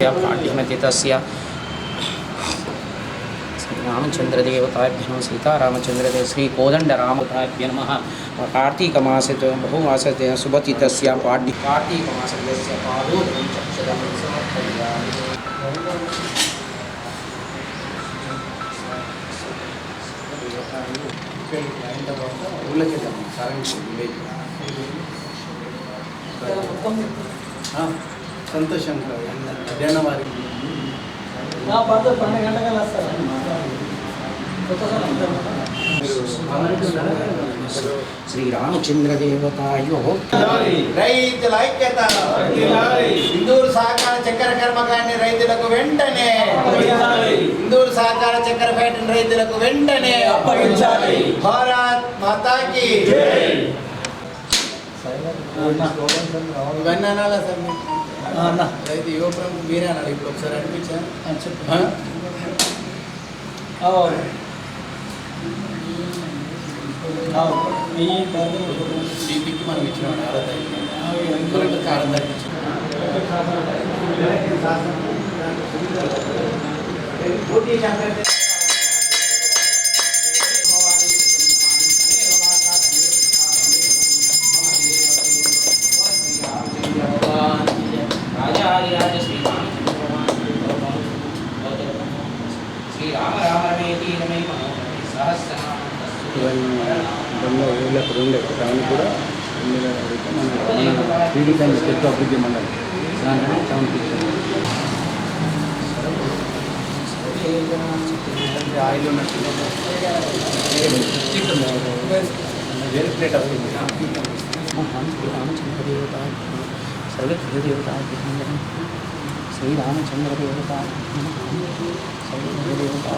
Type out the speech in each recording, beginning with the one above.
पाठ्यमतितस्य रामचंद्रदेवताभ्यः सीतारामचंद्रदेव श्री कोदंडरामताभ्य नमः। कार्तीकमासे बहुमासते सुबतितस्य कार्तीकमासस्य पादोदकं चक्षुषं समर्पयामि। సంతోషంగా జనవరి श्री रामचंद्र देवतायो రైతుల ఐక్యత ఇందూరు సహకార చక్కెర కర్మకాన్ని రైతులకు వెంటనే ఇందూరు సహకార చక్కెర ఫ్యాక్టరీ రైతులకు వెంటనే అప్పగించాలి। భారత్ మాతాకి ఇవన్నీ అనాలా సార్ రైతు యువపురం మీరే అనాలి। ఇప్పుడు ఒకసారి అనిపించా డీపీకి మనం ఇచ్చినాం కలెక్టర్కి 6 తారీఖు ఇచ్చినాం। ఉండే టౌన్ కూడా మన టీడీపీ చెట్టు అభివృద్ధి మండలి దాంట్లో టౌన్ ఆయిల్ ఉన్నట్టు వేరే ప్లేట్ అవుతుంది। रामचंद्र देवता सर्वज्ञ देवता श्री रामचंद्र देवता सर्वज्ञ देवता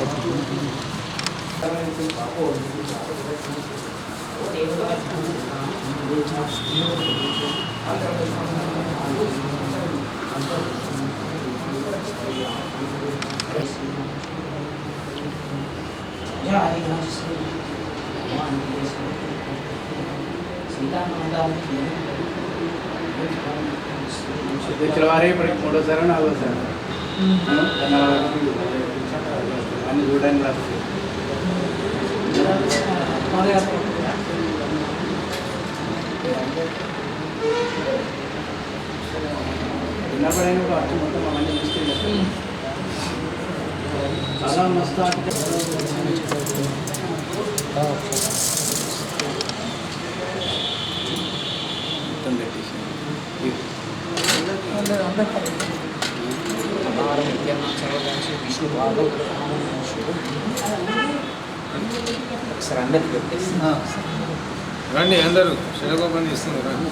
తెచ్చినవారే ఇప్పటికి 3వ సారి 4వ సారి అన్ని చూడడానికి రాదు। చిన్నప్పుడైనా కూడా అచ్చు మొత్తం అవన్నీ తీసుకెళ్ళి చాలా మస్తు మొత్తం పెట్టేసి विष्णु भागवत రండి అందరూ శనగపని ఇస్తుంది రండి।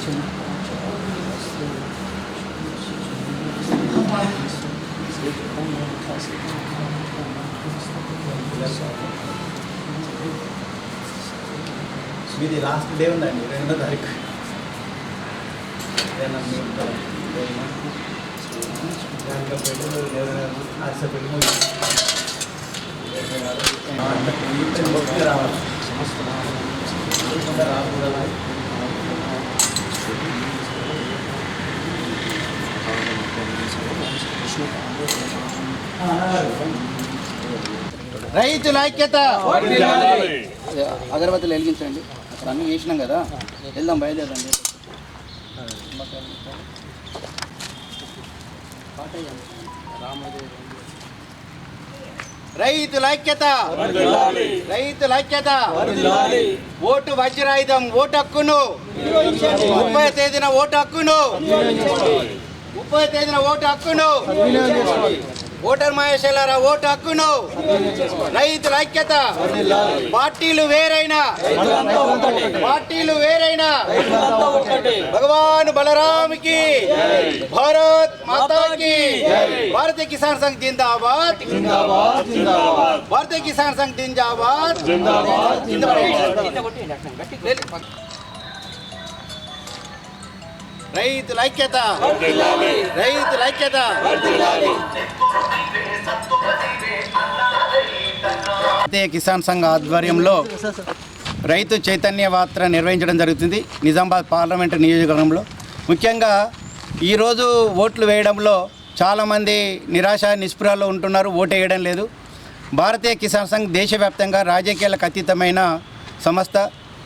మీది లాస్ట్ డే ఉందండి 2వ తారీఖు రావాలి। రైతుల ఐక్యత అగరబత్తులు వెలిగించండి। అక్కడ అన్నీ వేసినాం కదా, వెళ్దాం బయలుదేరండి। రైతుల ఐక్యత రైతుల ఐక్యత ఓటు వజ్రాయుధం ఓటు హక్కును 30వ తేదీన ఓటు హక్కును 30వ తేదీన ఓటు హక్కును ఓటర్ మహేశ్వర ఓటు హక్కును రైతుల ఐక్యత పార్టీలు వేరైనా భగవాన్ బలరామ్కి భారత్ మాతాకి భారతీయ కిసాన్ సంఘ్ జిందాబాద్ భారతీయ కిసాన్ సంఘ్ జిందాబాద్ రైతుల ఐక్యత రైతుల ఐక్యత భారతీయ కిసాన్ సంఘ్ ఆధ్వర్యంలో రైతు చైతన్య యాత్ర నిర్వహించడం జరుగుతుంది నిజామాబాద్ పార్లమెంటు నియోజకవర్గంలో। ముఖ్యంగా ఈరోజు ఓట్లు వేయడంలో చాలామంది నిరాశ నిస్పృహలో ఉంటున్నారు, ఓటు వేయడం లేదు. భారతీయ కిసాన్ సంఘ్ దేశవ్యాప్తంగా రాజకీయాలకు అతీతమైన సంస్థ,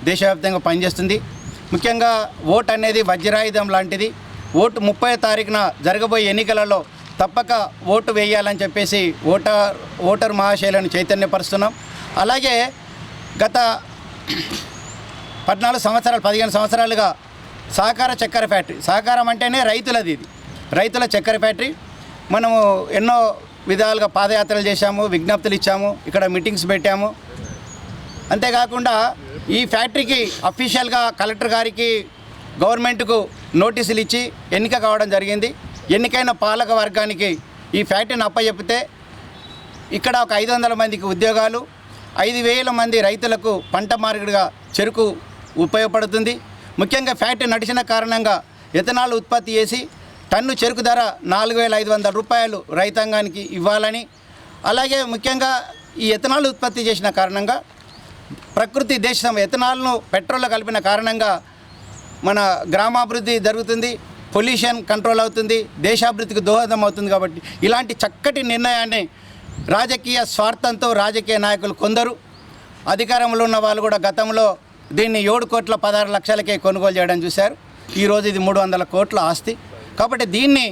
దేశవ్యాప్తంగా పనిచేస్తుంది. ముఖ్యంగా ఓటు అనేది వజ్రాయుధం లాంటిది. ఓటు 30వ తారీఖున జరగబోయే ఎన్నికలలో తప్పక ఓటు వేయాలని చెప్పేసి ఓటర్ మహాశయులను చైతన్యపరుస్తున్నాం. అలాగే గత 15 సంవత్సరాలుగా సహకార చక్కెర ఫ్యాక్టరీ, సహకారం అంటేనే రైతులది, ఇది రైతుల చక్కెర ఫ్యాక్టరీ. మనము ఎన్నో విధాలుగా పాదయాత్రలు చేశాము, విజ్ఞప్తులు ఇచ్చాము, ఇక్కడ మీటింగ్స్ పెట్టాము. అంతేకాకుండా ఈ ఫ్యాక్టరీకి అఫీషియల్గా కలెక్టర్ గారికి గవర్నమెంట్కు నోటీసులు ఇచ్చి ఎన్నిక కావడం జరిగింది. ఎన్నికైన పాలక వర్గానికి ఈ ఫ్యాక్టరీని అప్పచెప్పితే ఇక్కడ ఒక 500 మందికి ఉద్యోగాలు, 5,000 మంది రైతులకు పంట మార్పిడిగా చెరుకు ఉపయోగపడుతుంది. ముఖ్యంగా ఫ్యాక్టరీ నడిచిన కారణంగా ఎథనాల్ ఉత్పత్తి చేసి టన్ను చెరుకు ధర 4,500 రూపాయలు రైతాంగానికి ఇవ్వాలని, అలాగే ముఖ్యంగా ఈ ఎథనాల్ ఉత్పత్తి చేసిన కారణంగా ప్రకృతి దేశం ఎథనాల్ను పెట్రోల్లో కలిపిన కారణంగా మన గ్రామాభివృద్ధి జరుగుతుంది, పొల్యూషన్ కంట్రోల్ అవుతుంది, దేశాభివృద్ధికి దోహదం అవుతుంది. కాబట్టి ఇలాంటి చక్కటి నిర్ణయాన్ని రాజకీయ స్వార్థంతో రాజకీయ నాయకులు కొందరు, అధికారంలో ఉన్న వాళ్ళు కూడా గతంలో దీన్ని 7,16,00,000కే కొనుగోలు చేయడం చూశారు. ఈరోజు ఇది 300 కోట్ల ఆస్తి. కాబట్టి దీన్ని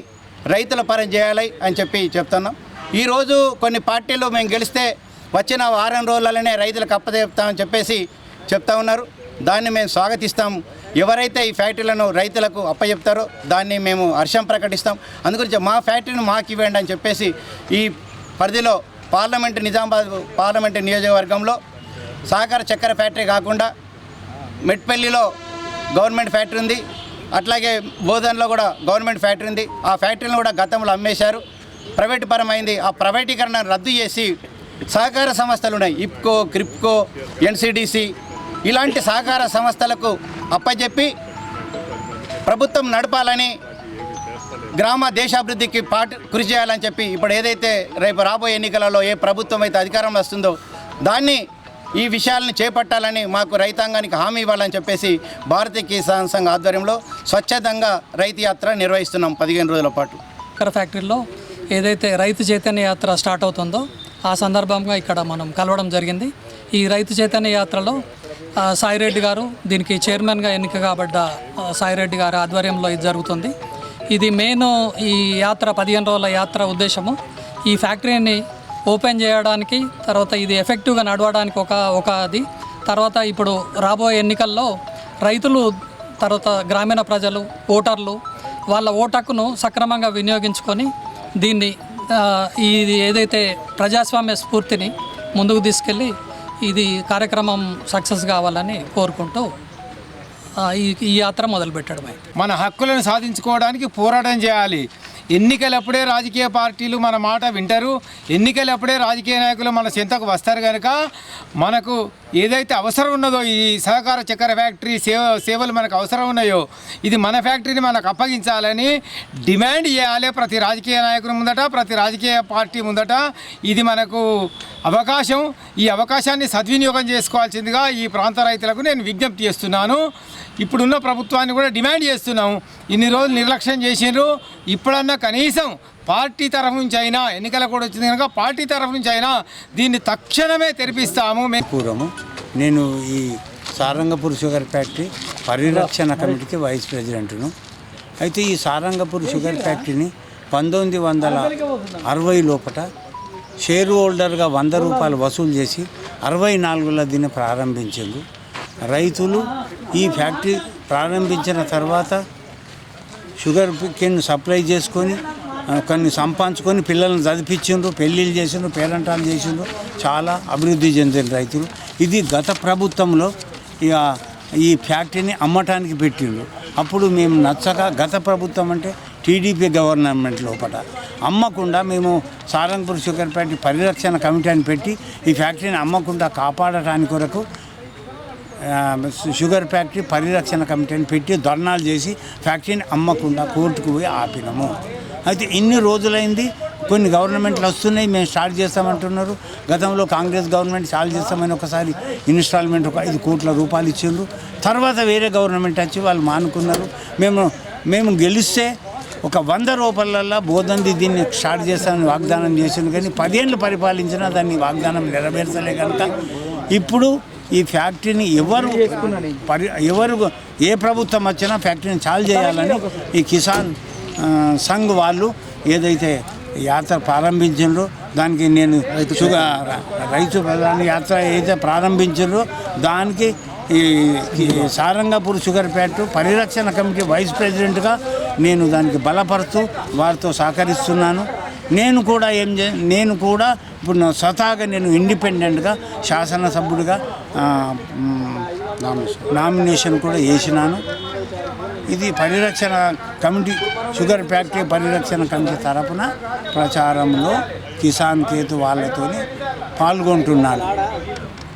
రైతుల పరం చేయాలి అని చెప్పి చెప్తున్నాం. ఈరోజు కొన్ని పార్టీలు మేము గెలిస్తే వచ్చిన వారం రోజులలోనే రైతులకు అప్పచెప్తామని చెప్పేసి చెప్తా ఉన్నారు. దాన్ని మేము స్వాగతిస్తాం. ఎవరైతే ఈ ఫ్యాక్టరీలను రైతులకు అప్పచెప్తారో దాన్ని మేము హర్షం ప్రకటిస్తాం. అందుగురించి మా ఫ్యాక్టరీని మాకు ఇవ్వండి అని చెప్పేసి ఈ పరిధిలో నిజామాబాద్ పార్లమెంటు నియోజకవర్గంలో సహకార చక్కెర ఫ్యాక్టరీ కాకుండా మెట్పల్లిలో గవర్నమెంట్ ఫ్యాక్టరీ ఉంది, అట్లాగే బోధన్లో కూడా గవర్నమెంట్ ఫ్యాక్టరీ ఉంది. ఆ ఫ్యాక్టరీని కూడా గతంలో అమ్మేశారు, ప్రైవేటు పరమైంది. ఆ ప్రైవేటీకరణ రద్దు చేసి సహకార సంస్థలు ఉన్నాయి, ఇప్కో, క్రిప్కో, ఎన్సిడిసి ఇలాంటి సహకార సంస్థలకు అప్పచెప్పి ప్రభుత్వం నడపాలని, గ్రామ దేశాభివృద్ధికి కృషి చేయాలని చెప్పి ఇప్పుడు ఏదైతే రేపు రాబోయే ఎన్నికలలో ఏ ప్రభుత్వం అయితే అధికారంలో వస్తుందో దాన్ని ఈ విషయాలను చేపట్టాలని మాకు రైతాంగానికి హామీ ఇవ్వాలని చెప్పేసి భారతీయ కిసాన్ సంఘ్ ఆధ్వర్యంలో స్వచ్ఛందంగా రైతు యాత్ర నిర్వహిస్తున్నాం 15 రోజుల పాటు. చక్కెర ఫ్యాక్టరీలో ఏదైతే రైతు చైతన్య యాత్ర స్టార్ట్ అవుతుందో ఆ సందర్భంగా ఇక్కడ మనం కలవడం జరిగింది. ఈ రైతు చైతన్య యాత్రలో సాయిరెడ్డి గారు, దీనికి చైర్మన్గా ఎన్నిక కాబడ్డ సాయిరెడ్డి గారి ఆధ్వర్యంలో ఇది జరుగుతుంది. ఇది మెయిన్ ఈ యాత్ర 15 రోజుల యాత్ర ఉద్దేశము ఈ ఫ్యాక్టరీని ఓపెన్ చేయడానికి, తర్వాత ఇది ఎఫెక్టివ్గా నడవడానికి అది తర్వాత ఇప్పుడు రాబోయే ఎన్నికల్లో రైతులు, తర్వాత గ్రామీణ ప్రజలు, ఓటర్లు వాళ్ళ ఓటు హక్కును సక్రమంగా వినియోగించుకొని దీన్ని ఇది ఏదైతే ప్రజాస్వామ్య స్ఫూర్తిని ముందుకు తీసుకెళ్ళి ఇది కార్యక్రమం సక్సెస్ కావాలని కోరుకుంటూ ఈ యాత్ర మొదలుపెట్టడం. మన హక్కులను సాధించుకోవడానికి పోరాటం చేయాలి. ఎన్నికలప్పుడే రాజకీయ పార్టీలు మన మాట వింటారు, ఎన్నికలప్పుడే రాజకీయ నాయకులు మన చెంతకు వస్తారు. కనుక మనకు ఏదైతే అవసరం ఉన్నదో ఈ సహకార చక్కెర ఫ్యాక్టరీ సేవలు మనకు అవసరం ఉన్నాయో ఇది మన ఫ్యాక్టరీని మనకు అప్పగించాలని డిమాండ్ చేయాలి ప్రతి రాజకీయ నాయకుని ముందట, ప్రతి రాజకీయ పార్టీ ముందట. ఇది మనకు అవకాశం. ఈ అవకాశాన్ని సద్వినియోగం చేసుకోవాల్సిందిగా ఈ ప్రాంత రైతులకు నేను విజ్ఞప్తి చేస్తున్నాను. ఇప్పుడున్న ప్రభుత్వాన్ని కూడా డిమాండ్ చేస్తున్నాము. ఇన్ని రోజులు నిర్లక్ష్యం చేసిండ్రు, ఇప్పుడన్నా కనీసం పార్టీ తరఫు నుంచి అయినా, ఎన్నికల కూడా వచ్చింది కనుక పార్టీ తరఫు నుంచి అయినా దీన్ని తక్షణమే తెరిపిస్తాము. పూర్వము నేను ఈ సారంగపూర్ షుగర్ ఫ్యాక్టరీ పరిరక్షణ కమిటీకి వైస్ ప్రెసిడెంట్ను. అయితే ఈ సారంగపూర్ షుగర్ ఫ్యాక్టరీని 1960 లోపల షేర్ హోల్డర్గా 100 రూపాయలు వసూలు చేసి 64లో దీన్ని ప్రారంభించారు రైతులు. ఈ ఫ్యాక్టరీ ప్రారంభించిన తర్వాత షుగర్ కేన్ సప్లై చేసుకొని కొన్ని సంపాదించుకొని పిల్లల్ని చదివించిండ్రు, పెళ్ళిళ్ళు చేసిండ్రు, పేరంటాలు చేసిండ్రు, చాలా అభివృద్ధి చెందిన రైతులు. ఇది గత ప్రభుత్వంలో ఇక ఈ ఫ్యాక్టరీని అమ్మటానికి పెట్టిండ్రు. అప్పుడు మేము నచ్చక గత ప్రభుత్వం అంటే టీడీపీ గవర్నమెంట్ లోపల అమ్మకుండా మేము సారంగపూర్ షుగర్ ఫ్యాక్టరీ పరిరక్షణ కమిటీని పెట్టి ఈ ఫ్యాక్టరీని అమ్మకుండా కాపాడటానికి కొరకు షుగర్ ఫ్యాక్టరీ పరిరక్షణ కమిటీని పెట్టి ధర్నాలు చేసి ఫ్యాక్టరీని అమ్మకుండా కోర్టుకు పోయి ఆపినాము. అయితే ఇన్ని రోజులైంది, కొన్ని గవర్నమెంట్లు వస్తున్నాయి, మేము స్టార్ట్ చేస్తామంటున్నారు. గతంలో కాంగ్రెస్ గవర్నమెంట్ స్టార్ట్ చేస్తామని ఒకసారి ఇన్స్టాల్మెంట్ ఒక 5 కోట్ల రూపాయలు ఇచ్చిండ్రు. తర్వాత వేరే గవర్నమెంట్ వచ్చి వాళ్ళు మానుకున్నారు. మేము గెలిస్తే ఒక 100 రూపాయలల్లో బోధంది దీన్ని స్టార్ట్ చేస్తానని వాగ్దానం చేసింది, కానీ 10 ఏళ్ళు పరిపాలించినా దాన్ని వాగ్దానం నెరవేర్చలే కనుక ఇప్పుడు ఈ ఫ్యాక్టరీని ఎవరు ఏ ప్రభుత్వం వచ్చినా ఫ్యాక్టరీని చాలు చేయాలని ఈ కిసాన్ సంఘ్ వాళ్ళు ఏదైతే యాత్ర ప్రారంభించారో దానికి నేను రైతు ప్రధాన యాత్ర ఏదైతే ప్రారంభించారో దానికి ఈ సారంగపూర్ షుగర్ ఫ్యాక్టరీ పరిరక్షణ కమిటీ వైస్ ప్రెసిడెంట్గా నేను దానికి బలపరుస్తూ వారితో సహకరిస్తున్నాను. నేను కూడా ఇప్పుడు స్వతహాగా నేను ఇండిపెండెంట్గా శాసనసభ్యుడిగా నామినేషన్ కూడా వేసినాను. ఇది పరిరక్షణ కమిటీ షుగర్ ఫ్యాక్టరీ పరిరక్షణ కమిటీ తరపున ప్రచారంలో కిసాన్ కేతు వాళ్ళతో పాల్గొంటున్నాను.